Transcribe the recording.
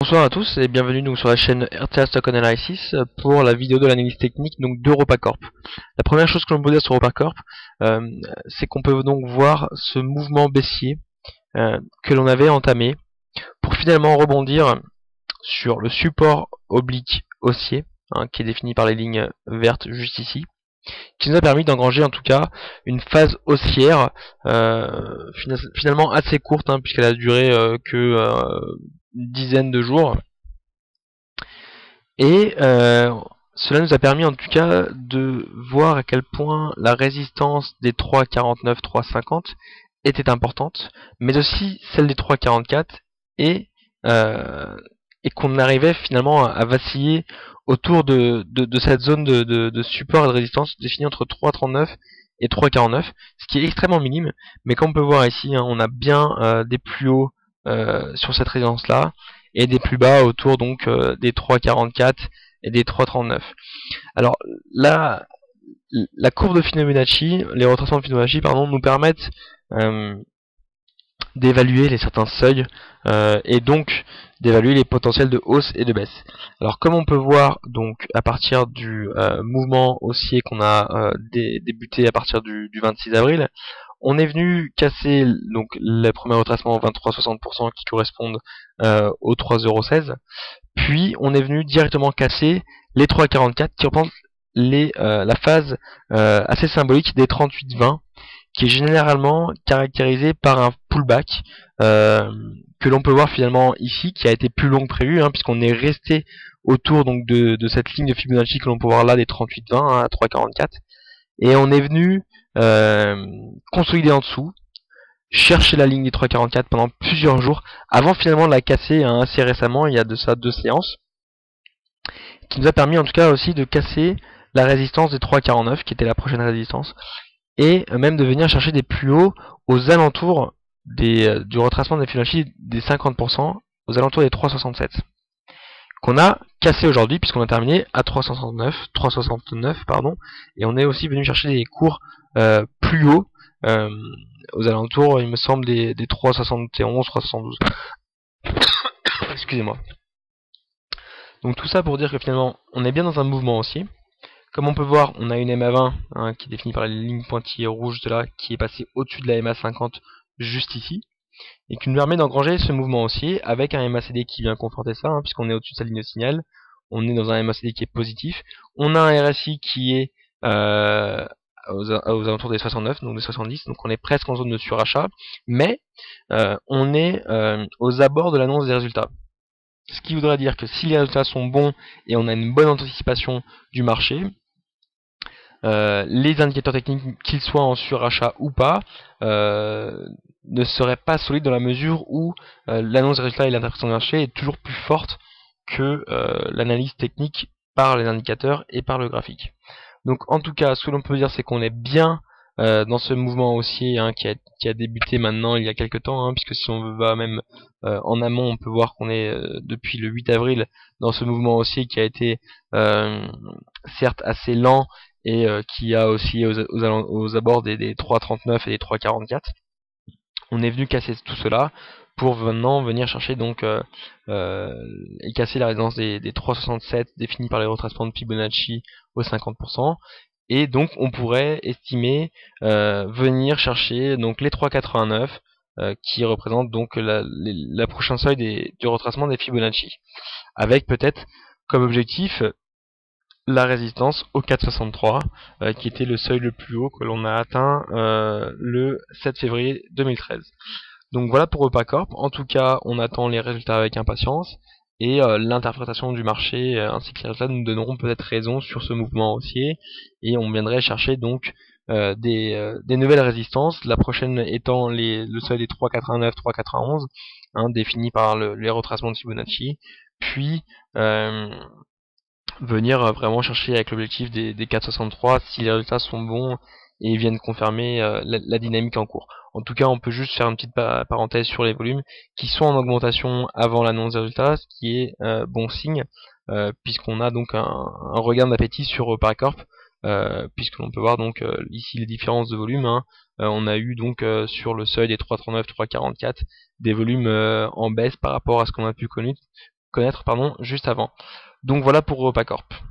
Bonsoir à tous et bienvenue donc sur la chaîne RTA Stock Analysis pour la vidéo de l'analyse technique donc d'EuropaCorp. La première chose que l'on peut dire sur EuropaCorp, c'est qu'on peut donc voir ce mouvement baissier que l'on avait entamé pour finalement rebondir sur le support oblique haussier, qui est défini par les lignes vertes juste ici, qui nous a permis d'engranger en tout cas une phase haussière finalement assez courte, puisqu'elle a duré que une dizaine de jours. Et cela nous a permis en tout cas de voir à quel point la résistance des 3,49, 3,50 était importante, mais aussi celle des 3,44 et, et qu'on arrivait finalement à vaciller autour de cette zone de support et de résistance définie entre 3,39 et 3,49, ce qui est extrêmement minime, mais comme on peut voir ici, on a bien des plus hauts sur cette résistance là, et des plus bas autour donc des 3,44 et des 3,39. Alors là, la courbe de Fibonacci, les retracements de Fibonacci, nous permettent d'évaluer les certains seuils et donc d'évaluer les potentiels de hausse et de baisse. Alors comme on peut voir donc à partir du mouvement haussier qu'on a débuté à partir du 26 avril, on est venu casser donc les premiers retracements 23,60% qui correspondent aux 3,16€, puis on est venu directement casser les 3,44 qui représentent la phase assez symbolique des 38,20, qui est généralement caractérisée par un pullback que l'on peut voir finalement ici, qui a été plus long que prévu, puisqu'on est resté autour donc de cette ligne de Fibonacci que l'on peut voir là des 38,20 à 3,44, et on est venu consolider en dessous, chercher la ligne des 3,44 pendant plusieurs jours, avant finalement de la casser assez récemment, il y a de ça 2 séances, qui nous a permis en tout cas aussi de casser la résistance des 3,49, qui était la prochaine résistance, et même de venir chercher des plus hauts aux alentours du retracement des Fibonacci des 50%, aux alentours des 3,67, qu'on a cassé aujourd'hui, puisqu'on a terminé à 3,69, et on est aussi venu chercher des cours plus hauts, aux alentours, il me semble, des 3,71, 3,72. Excusez-moi. Donc tout ça pour dire que finalement, on est bien dans un mouvement haussier. Comme on peut voir, on a une MA20 qui est définie par les lignes pointillées rouges de là, qui est passée au-dessus de la MA50 juste ici, et qui nous permet d'engranger ce mouvement haussier avec un MACD qui vient conforter ça, puisqu'on est au-dessus de sa ligne de signal. On est dans un MACD qui est positif. On a un RSI qui est aux alentours des 69, donc des 70, donc on est presque en zone de surachat, mais on est aux abords de l'annonce des résultats. Ce qui voudrait dire que si les résultats sont bons et on a une bonne anticipation du marché, les indicateurs techniques, qu'ils soient en surachat ou pas, ne seraient pas solides dans la mesure où l'annonce des résultats et l'interprétation du marché est toujours plus forte que l'analyse technique par les indicateurs et par le graphique. Donc en tout cas, ce que l'on peut dire, c'est qu'on est bien dans ce mouvement haussier qui a débuté maintenant il y a quelques temps, puisque si on va même en amont, on peut voir qu'on est depuis le 8 avril dans ce mouvement haussier qui a été certes assez lent et qui a aussi aux abords des 3,39 et des 3,44. On est venu casser tout cela pour maintenant venir chercher donc et casser la résistance des 3,67 définie par les retracements de Fibonacci aux 50%, et donc on pourrait estimer venir chercher donc les 3,89 qui représentent donc la prochaine seuil du retracement des Fibonacci, avec peut-être comme objectif la résistance au 4,63 qui était le seuil le plus haut que l'on a atteint le 7 février 2013. Donc voilà pour EuropaCorp. En tout cas, on attend les résultats avec impatience, et l'interprétation du marché ainsi que les résultats nous donneront peut-être raison sur ce mouvement haussier, et on viendrait chercher donc des nouvelles résistances, la prochaine étant le seuil des 3,89, 3,91, défini par les retracements de Fibonacci, puis venir vraiment chercher avec l'objectif des 4,63 si les résultats sont bons et viennent confirmer la dynamique en cours. En tout cas, on peut juste faire une petite parenthèse sur les volumes qui sont en augmentation avant l'annonce des résultats, ce qui est bon signe, puisqu'on a donc un regain d'appétit sur EuropaCorp, puisque l'on peut voir donc ici les différences de volume. On a eu donc sur le seuil des 3,39, 3,44 des volumes en baisse par rapport à ce qu'on a pu connaître juste avant. Donc voilà pour EuropaCorp.